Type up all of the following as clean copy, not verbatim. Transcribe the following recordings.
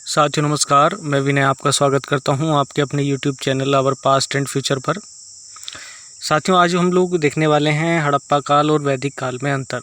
साथियों नमस्कार, मैं विनय आपका स्वागत करता हूं आपके अपने YouTube channel our past and future पर। साथियों आज हम लोग देखने वाले हैं हड़प्पा काल और वैदिक काल में अंतर।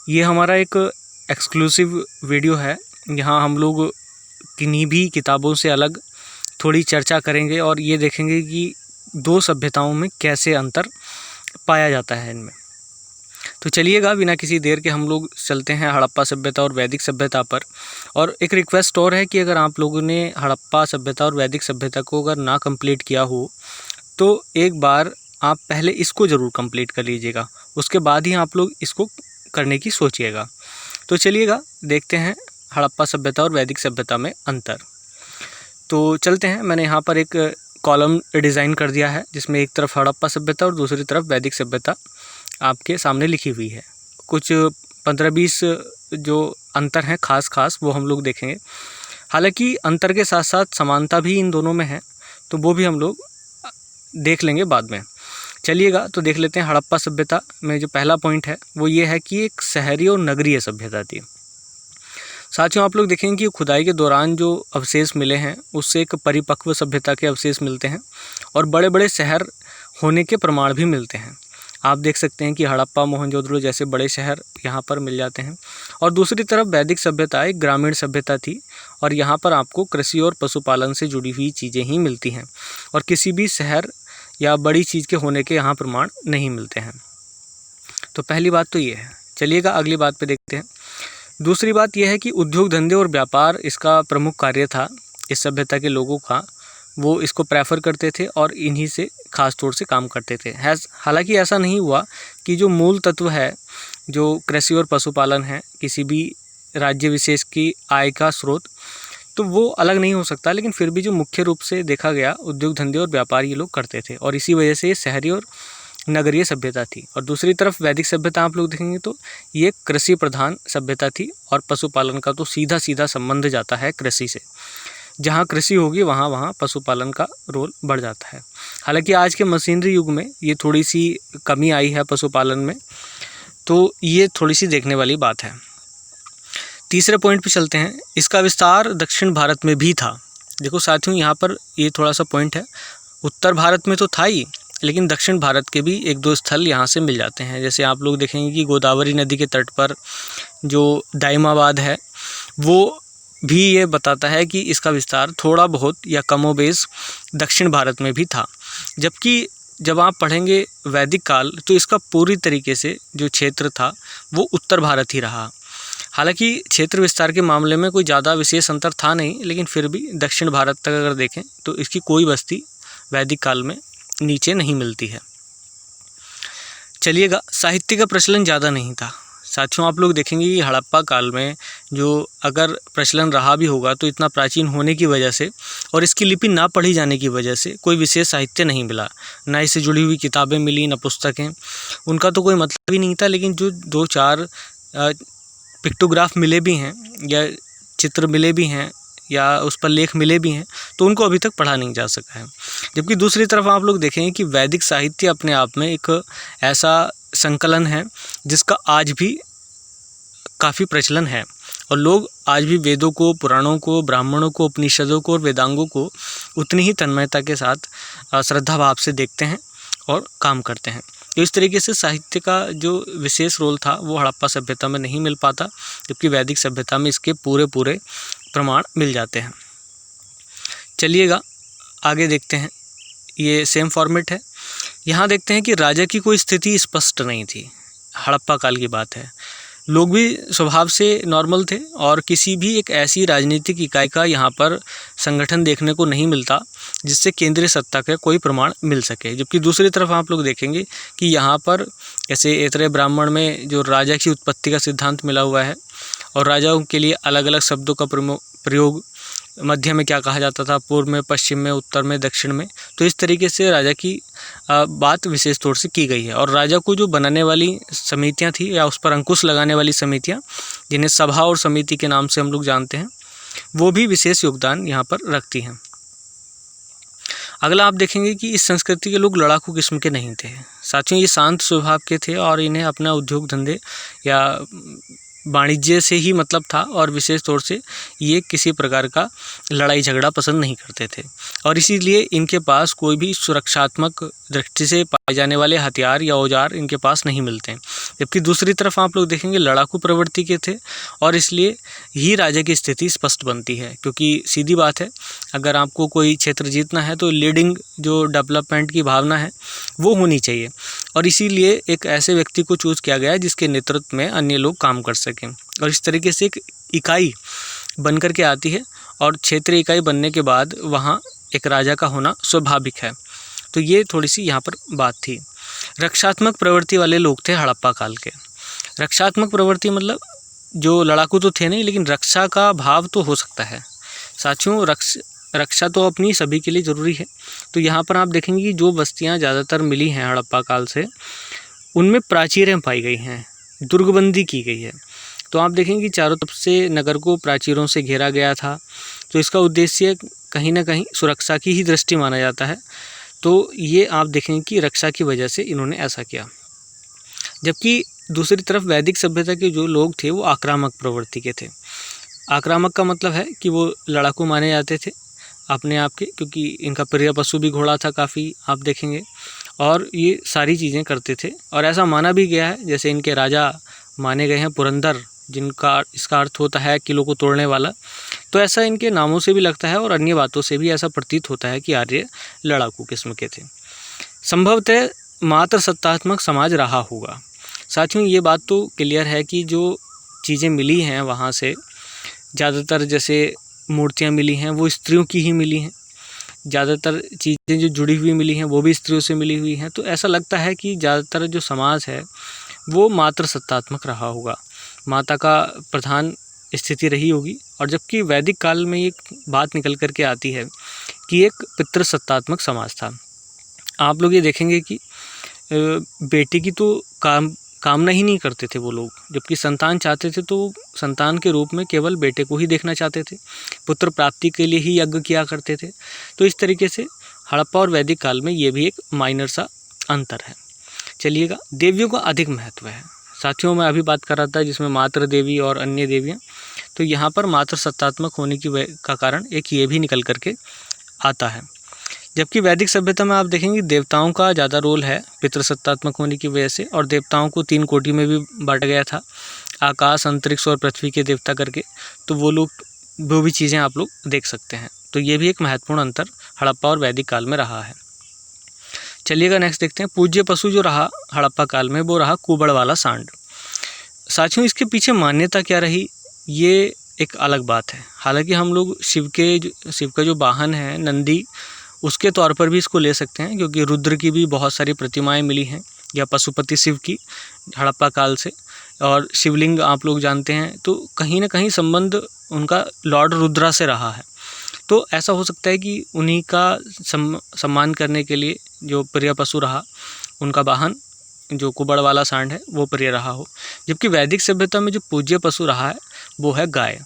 ये हमारा एक एक्सक्लूसिव वीडियो है। यहाँ हम लोग किन्हीं भी किताबों से अलग थोड़ी चर्चा करेंगे और ये देखेंगे कि दो सभ्यताओं में कैसे अंतर पाया जाता है इनमें। तो चलिएगा बिना किसी देर के हम लोग चलते हैं हड़प्पा सभ्यता और वैदिक सभ्यता पर। और एक रिक्वेस्ट और है कि अगर आप लोगों ने हड़प्पा सभ्यता और वैदिक सभ्यता को अगर ना कंप्लीट किया हो तो एक बार आप पहले इसको ज़रूर कंप्लीट कर लीजिएगा, उसके बाद ही आप लोग इसको करने की सोचिएगा। तो चलिएगा देखते हैं हड़प्पा सभ्यता और वैदिक सभ्यता में अंतर। तो चलते हैं। मैंने यहाँ पर एक कॉलम डिज़ाइन कर दिया है जिसमें एक तरफ हड़प्पा सभ्यता और दूसरी तरफ वैदिक सभ्यता आपके सामने लिखी हुई है। कुछ 15-20 जो अंतर हैं खास वो हम लोग देखेंगे। हालांकि अंतर के साथ साथ समानता भी इन दोनों में है, तो वो भी हम लोग देख लेंगे बाद में। चलिएगा तो देख लेते हैं। हड़प्पा सभ्यता में जो पहला पॉइंट है वो ये है कि एक शहरी और नगरीय सभ्यता थी। साथियों आप लोग देखेंगे कि खुदाई के दौरान जो अवशेष मिले हैं उससे एक परिपक्व सभ्यता के अवशेष मिलते हैं और बड़े बड़े शहर होने के प्रमाण भी मिलते हैं। आप देख सकते हैं कि हड़प्पा, मोहनजोदड़ो जैसे बड़े शहर यहाँ पर मिल जाते हैं। और दूसरी तरफ वैदिक सभ्यता एक ग्रामीण सभ्यता थी और यहाँ पर आपको कृषि और पशुपालन से जुड़ी हुई चीज़ें ही मिलती हैं और किसी भी शहर या बड़ी चीज़ के होने के यहाँ प्रमाण नहीं मिलते हैं। तो पहली बात तो ये है। चलिएगा अगली बात पे देखते हैं। दूसरी बात यह है कि उद्योग धंधे और व्यापार इसका प्रमुख कार्य था। इस सभ्यता के लोगों का वो इसको प्रेफर करते थे और इन्हीं से ख़ास तौर से काम करते थे। हालांकि ऐसा नहीं हुआ कि जो मूल तत्व है, जो कृषि और पशुपालन है, किसी भी राज्य विशेष की आय का स्रोत, तो वो अलग नहीं हो सकता, लेकिन फिर भी जो मुख्य रूप से देखा गया उद्योग धंधे और व्यापार ये लोग करते थे और इसी वजह से ये शहरी और नगरीय सभ्यता थी। और दूसरी तरफ वैदिक सभ्यता आप लोग देखेंगे तो ये कृषि प्रधान सभ्यता थी और पशुपालन का तो सीधा सीधा संबंध जाता है कृषि से। जहाँ कृषि होगी वहाँ पशुपालन का रोल बढ़ जाता है। हालांकि आज के मशीनरी युग में ये थोड़ी सी कमी आई है पशुपालन में, तो ये थोड़ी सी देखने वाली बात है। तीसरे पॉइंट पे चलते हैं। इसका विस्तार दक्षिण भारत में भी था। देखो साथियों यहाँ पर ये थोड़ा सा पॉइंट है। उत्तर भारत में तो था ही, लेकिन दक्षिण भारत के भी एक दो स्थल यहाँ से मिल जाते हैं। जैसे आप लोग देखेंगे कि गोदावरी नदी के तट पर जो दाइमाबाद है वो भी ये बताता है कि इसका विस्तार थोड़ा बहुत या कमोबेश दक्षिण भारत में भी था। जबकि जब आप पढ़ेंगे वैदिक काल तो इसका पूरी तरीके से जो क्षेत्र था वो उत्तर भारत ही रहा। हालांकि क्षेत्र विस्तार के मामले में कोई ज़्यादा विशेष अंतर था नहीं, लेकिन फिर भी दक्षिण भारत तक अगर देखें तो इसकी कोई बस्ती वैदिक काल में नीचे नहीं मिलती है। चलिएगा, साहित्य का प्रचलन ज़्यादा नहीं था। साथियों आप लोग देखेंगे कि हड़प्पा काल में जो अगर प्रचलन रहा भी होगा तो इतना प्राचीन होने की वजह से और इसकी लिपि ना पढ़ी जाने की वजह से कोई विशेष साहित्य नहीं मिला, ना इससे जुड़ी हुई किताबें मिली, ना पुस्तकें। उनका तो कोई मतलब ही नहीं था। लेकिन जो 2-4 पिक्टोग्राफ मिले भी हैं या चित्र मिले भी हैं या उस पर लेख मिले भी हैं, तो उनको अभी तक पढ़ा नहीं जा सका है। जबकि दूसरी तरफ आप लोग देखेंगे कि वैदिक साहित्य अपने आप में एक ऐसा संकलन है जिसका आज भी काफ़ी प्रचलन है और लोग आज भी वेदों को, पुराणों को, ब्राह्मणों को, उपनिषदों को और वेदांगों को उतनी ही तन्मयता के साथ श्रद्धा भाव से देखते हैं और काम करते हैं। तो इस तरीके से साहित्य का जो विशेष रोल था वो हड़प्पा सभ्यता में नहीं मिल पाता, जबकि वैदिक सभ्यता में इसके पूरे प्रमाण मिल जाते हैं। चलिएगा आगे देखते हैं। ये सेम फॉर्मेट है। यहाँ देखते हैं कि राजा की कोई स्थिति स्पष्ट नहीं थी। हड़प्पा काल की बात है। लोग भी स्वभाव से नॉर्मल थे और किसी भी एक ऐसी राजनीतिक इकाई का यहाँ पर संगठन देखने को नहीं मिलता जिससे केंद्रीय सत्ता का कोई प्रमाण मिल सके। जबकि दूसरी तरफ आप लोग देखेंगे कि यहाँ पर ऐसे ऐतरेय ब्राह्मण में जो राजा की उत्पत्ति का सिद्धांत मिला हुआ है और राजाओं के लिए अलग अलग शब्दों का प्रयोग, मध्य में क्या कहा जाता था, पूर्व में, पश्चिम में, उत्तर में, दक्षिण में, तो इस तरीके से राजा की बात विशेष तौर से की गई है। और राजा को जो बनाने वाली समितियां थी या उस पर अंकुश लगाने वाली समितियां, जिन्हें सभा और समिति के नाम से हम लोग जानते हैं, वो भी विशेष योगदान यहाँ पर रखती हैं। अगला आप देखेंगे कि इस संस्कृति के लोग लड़ाकू किस्म के नहीं थे। साथियों ये शांत स्वभाव के थे और इन्हें अपना उद्योग धंधे या वाणिज्य से ही मतलब था और विशेष तौर से ये किसी प्रकार का लड़ाई झगड़ा पसंद नहीं करते थे और इसीलिए इनके पास कोई भी सुरक्षात्मक दृष्टि से पाए जाने वाले हथियार या औजार इनके पास नहीं मिलते हैं। जबकि दूसरी तरफ आप लोग देखेंगे लड़ाकू प्रवृत्ति के थे और इसलिए ही राजा की स्थिति स्पष्ट बनती है, क्योंकि सीधी बात है, अगर आपको कोई क्षेत्र जीतना है तो लीडिंग जो डेवलपमेंट की भावना है वो होनी चाहिए और इसीलिए एक ऐसे व्यक्ति को चूज़ किया गया जिसके नेतृत्व में अन्य लोग काम कर सकें और इस तरीके से एक इकाई बन कर के आती है और क्षेत्रीय इकाई बनने के बाद वहाँ एक राजा का होना स्वाभाविक है। तो ये थोड़ी सी यहाँ पर बात थी। रक्षात्मक प्रवृत्ति वाले लोग थे हड़प्पा काल के। रक्षात्मक प्रवृत्ति मतलब जो लड़ाकू तो थे नहीं, लेकिन रक्षा का भाव तो हो सकता है। साथियों, रक्षा तो अपनी सभी के लिए ज़रूरी है। तो यहाँ पर आप देखेंगे कि जो बस्तियाँ ज़्यादातर मिली हैं हड़प्पा काल से, उनमें प्राचीरें पाई गई हैं, दुर्गबंदी की गई है। तो आप देखेंगे कि चारों तरफ से नगर को प्राचीरों से घेरा गया था। तो इसका उद्देश्य कहीं ना कहीं सुरक्षा की ही दृष्टि माना जाता है। तो ये आप देखेंगे कि रक्षा की वजह से इन्होंने ऐसा किया। जबकि दूसरी तरफ वैदिक सभ्यता के जो लोग थे वो आक्रामक प्रवृत्ति के थे। आक्रामक का मतलब है कि वो लड़ाकू माने जाते थे अपने आप के, क्योंकि इनका प्रिय पशु भी घोड़ा था काफ़ी, आप देखेंगे, और ये सारी चीज़ें करते थे। और ऐसा माना भी गया है, जैसे इनके राजा माने गए हैं पुरंदर, जिनका इसका अर्थ होता है किलों को तोड़ने वाला। तो ऐसा इनके नामों से भी लगता है और अन्य बातों से भी ऐसा प्रतीत होता है कि आर्य लड़ाकू किस्म के थे। संभवतः मात्र सत्तात्मक समाज रहा होगा। साथियों, ये बात तो क्लियर है कि जो चीज़ें मिली हैं वहाँ से, ज़्यादातर जैसे मूर्तियाँ मिली हैं वो स्त्रियों की ही मिली हैं, ज़्यादातर चीज़ें जो जुड़ी हुई मिली हैं वो भी स्त्रियों से मिली हुई हैं। तो ऐसा लगता है कि ज़्यादातर जो समाज है वो मात्र सत्तात्मक रहा होगा, माता का प्रधान स्थिति रही होगी। और जबकि वैदिक काल में एक बात निकल कर के आती है कि एक पितृसत्तात्मक समाज था। आप लोग ये देखेंगे कि बेटी की तो कामना ही नहीं करते थे वो लोग, जबकि संतान चाहते थे तो संतान के रूप में केवल बेटे को ही देखना चाहते थे, पुत्र प्राप्ति के लिए ही यज्ञ किया करते थे। तो इस तरीके से हड़प्पा और वैदिक काल में ये भी एक माइनर सा अंतर है। चलिएगा, देवियों का अधिक महत्व है। साथियों, मैं अभी बात कर रहा था जिसमें मातृ देवी और अन्य देवियाँ, तो यहाँ पर मातृ सत्तात्मक होने का कारण एक ये भी निकल करके आता है। जबकि वैदिक सभ्यता में आप देखेंगे देवताओं का ज़्यादा रोल है पितृसत्तात्मक होने की वजह से, और देवताओं को 3 कोटि में भी बांटा गया था, आकाश, अंतरिक्ष और पृथ्वी के देवता करके। तो वो भी चीज़ें आप लोग देख सकते हैं। तो ये भी एक महत्वपूर्ण अंतर हड़प्पा और वैदिक काल में रहा है। चलिएगा, नेक्स्ट देखते हैं। पूज्य पशु जो रहा हड़प्पा काल में वो रहा कुबड़ वाला सांड। साथियों, इसके पीछे मान्यता क्या रही ये एक अलग बात है। हालांकि हम लोग शिव का जो वाहन है नंदी, उसके तौर पर भी इसको ले सकते हैं, क्योंकि रुद्र की भी बहुत सारी प्रतिमाएं मिली हैं, या पशुपति शिव की हड़प्पा काल से। और शिवलिंग आप लोग जानते हैं, तो कहीं ना कहीं संबंध उनका लॉर्ड रुद्रा से रहा है। तो ऐसा हो सकता है कि उन्हीं का सम्मान करने के लिए जो प्रिय पशु रहा, उनका वाहन जो कुबड़ वाला सांड है वो प्रिय रहा हो। जबकि वैदिक सभ्यता में जो पूज्य पशु रहा है वो है गाय।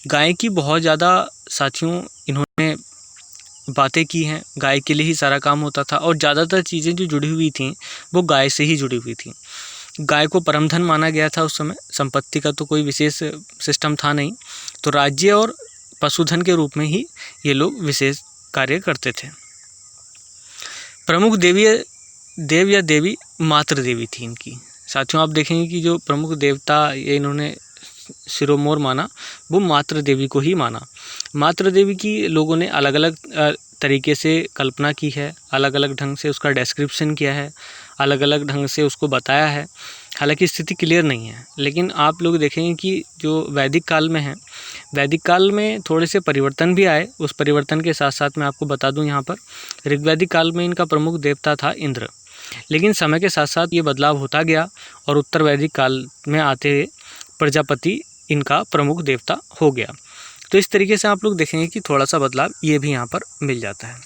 गाय की बहुत ज़्यादा साथियों इन्होंने बातें की हैं, गाय के लिए ही सारा काम होता था और ज़्यादातर चीज़ें जो जुड़ी हुई थी वो गाय से ही जुड़ी हुई थी। गाय को परमधन माना गया था उस समय, संपत्ति का तो कोई विशेष सिस्टम था नहीं, तो राज्य और पशुधन के रूप में ही ये लोग विशेष कार्य करते थे। प्रमुख देव या देवी मातृ देवी थी इनकी। साथियों, आप देखेंगे कि जो प्रमुख देवता ये इन्होंने शिरोमोर माना वो मातृ देवी को ही माना। मातृ देवी की लोगों ने अलग अलग तरीके से कल्पना की है, अलग अलग ढंग से उसका डिस्क्रिप्शन किया है, अलग अलग ढंग से उसको बताया है। हालांकि स्थिति क्लियर नहीं है, लेकिन आप लोग देखेंगे कि जो वैदिक काल में है, वैदिक काल में थोड़े से परिवर्तन भी आए। उस परिवर्तन के साथ साथ मैं आपको बता दूं, यहाँ पर ऋग्वैदिक काल में इनका प्रमुख देवता था इंद्र, लेकिन समय के साथ साथ ये बदलाव होता गया और उत्तर वैदिक काल में आते हुए प्रजापति इनका प्रमुख देवता हो गया। तो इस तरीके से आप लोग देखेंगे कि थोड़ा सा बदलाव ये भी यहाँ पर मिल जाता है।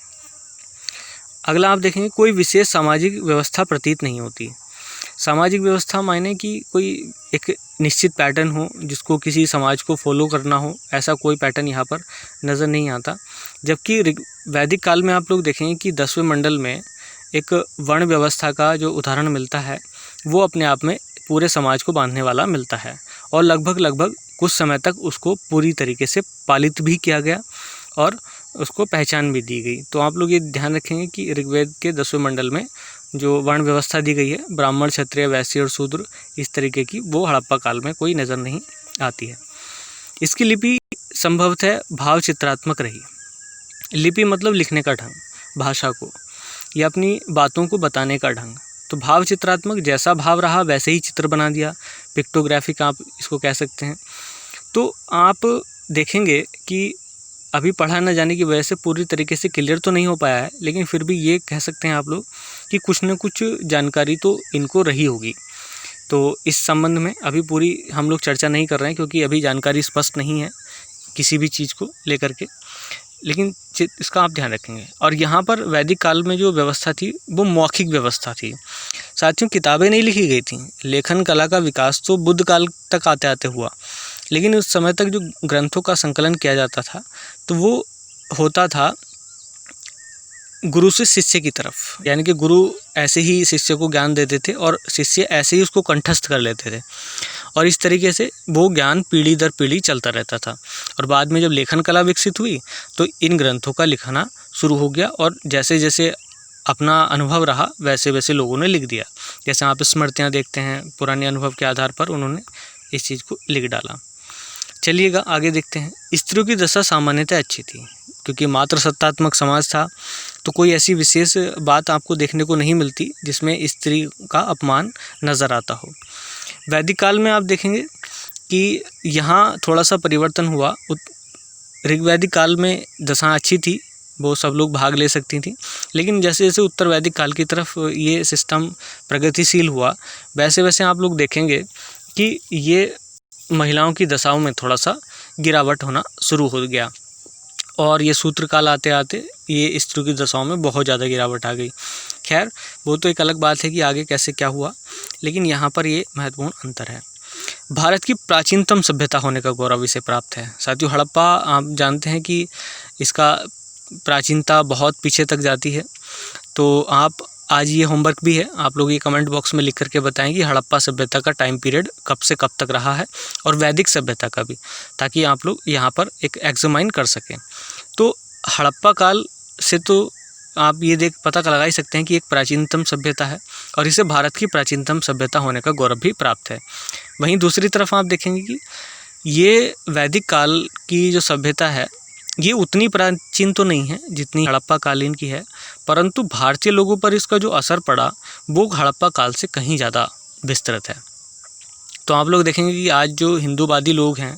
अगला आप देखेंगे, कोई विशेष सामाजिक व्यवस्था प्रतीत नहीं होती। सामाजिक व्यवस्था मायने कि कोई एक निश्चित पैटर्न हो जिसको किसी समाज को फॉलो करना हो, ऐसा कोई पैटर्न यहाँ पर नज़र नहीं आता। जबकि वैदिक काल में आप लोग देखेंगे कि 10वें मंडल में एक वर्ण व्यवस्था का जो उदाहरण मिलता है वो अपने आप में पूरे समाज को बांधने वाला मिलता है। और लगभग कुछ समय तक उसको पूरी तरीके से पालित भी किया गया और उसको पहचान भी दी गई। तो आप लोग ये ध्यान रखेंगे कि ऋग्वेद के 10वें मंडल में जो वर्ण व्यवस्था दी गई है, ब्राह्मण, क्षत्रिय, वैश्य और शूद्र, इस तरीके की, वो हड़प्पा काल में कोई नज़र नहीं आती है। इसकी लिपि संभवतः भाव चित्रात्मक रही। लिपि मतलब लिखने का ढंग, भाषा को या अपनी बातों को बताने का ढंग। तो भाव चित्रात्मक, जैसा भाव रहा वैसे ही चित्र बना दिया, पिक्टोग्राफिक आप इसको कह सकते हैं। तो आप देखेंगे कि अभी पढ़ा न जाने की वजह से पूरी तरीके से क्लियर तो नहीं हो पाया है, लेकिन फिर भी ये कह सकते हैं आप लोग कि कुछ न कुछ जानकारी तो इनको रही होगी। तो इस संबंध में अभी पूरी हम लोग चर्चा नहीं कर रहे हैं, क्योंकि अभी जानकारी स्पष्ट नहीं है किसी भी चीज़ को लेकर के, लेकिन इसका आप ध्यान रखेंगे। और यहाँ पर वैदिक काल में जो व्यवस्था थी वो मौखिक व्यवस्था थी। साथियों, किताबें नहीं लिखी गई थी। लेखन कला का विकास तो बुद्ध काल तक आते आते हुआ, लेकिन उस समय तक जो ग्रंथों का संकलन किया जाता था तो वो होता था गुरु से शिष्य की तरफ, यानी कि गुरु ऐसे ही शिष्य को ज्ञान देते थे और शिष्य ऐसे ही उसको कंठस्थ कर लेते थे, और इस तरीके से वो ज्ञान पीढ़ी दर पीढ़ी चलता रहता था। और बाद में जब लेखन कला विकसित हुई तो इन ग्रंथों का लिखना शुरू हो गया, और जैसे जैसे अपना अनुभव रहा वैसे वैसे लोगों ने लिख दिया। जैसे आप स्मृतियाँ देखते हैं, पुराने अनुभव के आधार पर उन्होंने इस चीज़ को लिख डाला। चलिएगा आगे देखते हैं। स्त्रियों की दशा सामान्यतः अच्छी थी, क्योंकि मात्र सत्तात्मक समाज था, तो कोई ऐसी विशेष बात आपको देखने को नहीं मिलती जिसमें स्त्री का अपमान नज़र आता हो। वैदिक काल में आप देखेंगे कि यहाँ थोड़ा सा परिवर्तन हुआ। ऋग्वैदिक काल में दशा अच्छी थी, वो सब लोग भाग ले सकती थी, लेकिन जैसे जैसे उत्तर वैदिक काल की तरफ ये सिस्टम प्रगतिशील हुआ, वैसे वैसे आप लोग देखेंगे कि ये महिलाओं की दशाओं में थोड़ा सा गिरावट होना शुरू हो गया, और ये सूत्र काल आते आते ये स्त्रियों की दशाओं में बहुत ज़्यादा गिरावट आ गई। खैर, वो तो एक अलग बात है कि आगे कैसे क्या हुआ, लेकिन यहाँ पर ये महत्वपूर्ण अंतर है। भारत की प्राचीनतम सभ्यता होने का गौरव इसे प्राप्त है। साथियों, हड़प्पा आप जानते हैं कि इसका प्राचीनता बहुत पीछे तक जाती है। तो आप आज ये होमवर्क भी है, आप लोग ये कमेंट बॉक्स में लिख करके बताएं कि हड़प्पा सभ्यता का टाइम पीरियड कब से कब तक रहा है, और वैदिक सभ्यता का भी, ताकि आप लोग यहाँ पर एक एग्जामाइन कर सकें। तो हड़प्पा काल से तो आप ये पता लगा ही सकते हैं कि एक प्राचीनतम सभ्यता है, और इसे भारत की प्राचीनतम सभ्यता होने का गौरव भी प्राप्त है। वहीं दूसरी तरफ आप देखेंगे कि ये वैदिक काल की जो सभ्यता है ये उतनी प्राचीन तो नहीं है जितनी हड़प्पा कालीन की है, परंतु भारतीय लोगों पर इसका जो असर पड़ा वो हड़प्पा काल से कहीं ज़्यादा विस्तृत है। तो आप लोग देखेंगे कि आज जो हिंदूवादी लोग हैं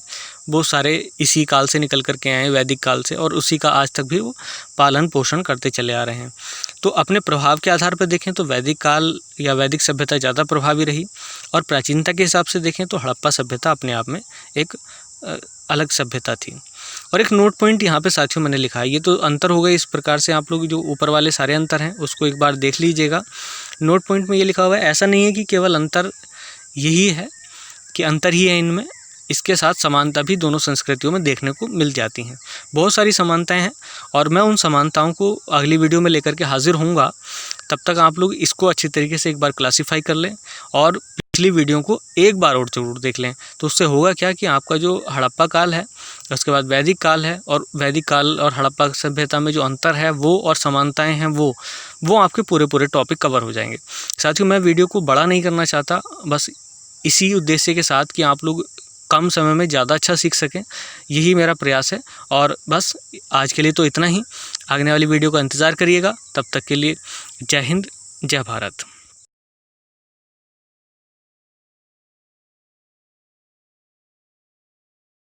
वो सारे इसी काल से निकल कर के आए, वैदिक काल से, और उसी का आज तक भी वो पालन पोषण करते चले आ रहे हैं। तो अपने प्रभाव के आधार पर देखें तो वैदिक काल या वैदिक सभ्यता ज़्यादा प्रभावी रही, और प्राचीनता के हिसाब से देखें तो हड़प्पा सभ्यता अपने आप में एक अलग सभ्यता थी। और एक नोट पॉइंट यहाँ पे साथियों मैंने लिखा है, ये तो अंतर हो गए इस प्रकार से, आप लोग जो ऊपर वाले सारे अंतर हैं उसको एक बार देख लीजिएगा। नोट पॉइंट में ये लिखा हुआ है, ऐसा नहीं है कि केवल अंतर यही है कि अंतर ही है इनमें, इसके साथ समानता भी दोनों संस्कृतियों में देखने को मिल जाती हैं। बहुत सारी समानताएं हैं, और मैं उन समानताओं को अगली वीडियो में लेकर के हाजिर होऊंगा। तब तक आप लोग इसको अच्छी तरीके से एक बार क्लासीफाई कर लें, और पिछली वीडियो को एक बार और जरूर देख लें। तो उससे होगा क्या कि आपका जो हड़प्पा काल है, उसके बाद वैदिक काल है, और वैदिक काल और हड़प्पा सभ्यता में जो अंतर है वो, और समानताएं हैं वो आपके पूरे टॉपिक कवर हो जाएंगे। साथियों, मैं वीडियो को बड़ा नहीं करना चाहता, बस इसी उद्देश्य के साथ कि आप लोग कम समय में ज़्यादा अच्छा सीख सकें, यही मेरा प्रयास है। और बस आज के लिए तो इतना ही। आगने वाली वीडियो का इंतज़ार करिएगा। तब तक के लिए जय हिंद, जय भारत।